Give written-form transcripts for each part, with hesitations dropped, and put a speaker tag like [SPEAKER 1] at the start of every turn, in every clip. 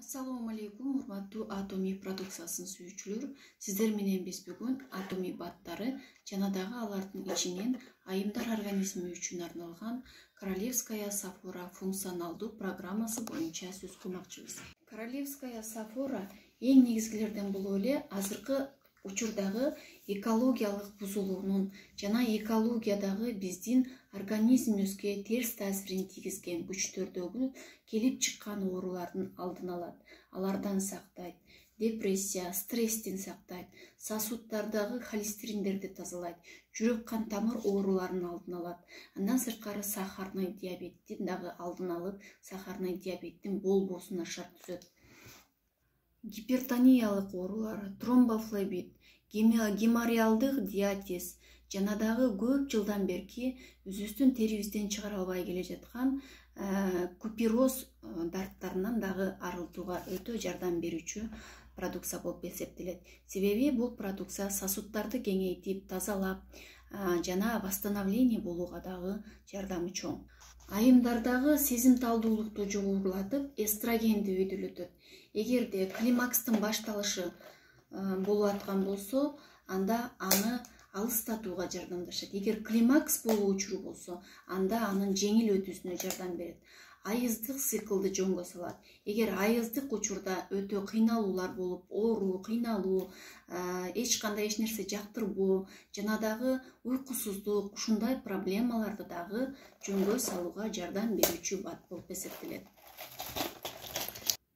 [SPEAKER 1] Assalamu alaikum, урматтуу Atomy продукциясын сүйүүчүлөр. Сиздер менен биз бүгүн Atomy баттары жана дагы алардын ичинен айымдар организми үчүн арналган Королевская Софора функционалдуу программасы боюнча сөз кылмакчыбыз. Королевская Софора эң негизгилерден болуп эле азыркы учурдагы экологиялык бузулуунун жана экологиядагы биздин организмибизге терс таасирин тийгизген күчтөрдөгү келип чыккан оорулардын алдын алат, алардан сактайт, депрессия, стресстен сактайт, сосуддардагы холестериндерди тазалайт, жүрөк кан тамыр ооруларынын алдын алат. Андан сырткары сахарный диабеттин дагы алдын алып, сахарный диабеттин болбоосуна шарт түзөт. Гипертониялык оорулар, тромбофлебит, геморроидалдык диатез жана дагы көп жылдан берки өзүбүздүн терибизден чыгара албай келе жаткан купероз дарттарынан дагы арылтууга өтө жардам берүүчү продукция болуп эсептелет. Себеби бул продукция сосуддарды кеңейтип, тазалап жана восстановление болууга дагы жардамы чоң. Айымдардагы сезимталдуулукту жогорулатып, эстрогенди өйдөлөтөт. Эгерде климакстын башталышы болуп аткан болсо, анда аны алыстатууга жардамдашат. Эгер климакс болуучу болсо, анда анын жеңил өтүүсүнө жардам берет. Айыздык циклды жөнгө салат. Эгер айыздык учурда өтө кыйналуулар болуп, ооруу, кыйналуу, эч кандай эч нерсе жактырбоо жана дагы уйкусуздук, ушундай проблемаларды дагы жөнгө салууга жардам берүүчү бат болуп эсептелет.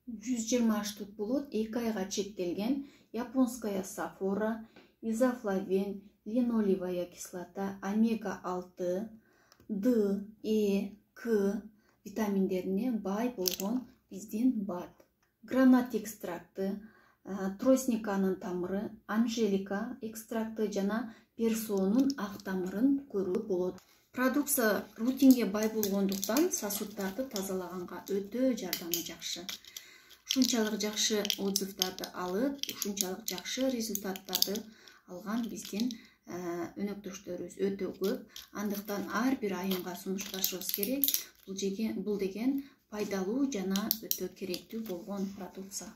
[SPEAKER 1] 120 штук болот, 2 айга чектелген японская софора, изофлавин, линолевая кислота, омега-6, Д, Е, К витаминдерине бай болгон биздин бат. Гранат экстракты, тростниканын тамыры, анжелика экстракты жана персонун ак тамырын көрүүгө болот. Продукция рутинге бай болгондуктан сосуддарды тазалаганга өтө жардамы жакшы. Ушунчалык жакшы отзывдарды алып, ушунчалык жакшы результаттарды алган биздин өнөктөштөрүбүз өтө көп. Андыктан ар бир айымга сунушташыбыз керек. Бул деген пайдалуу жана өтө керектүү болгон продукция.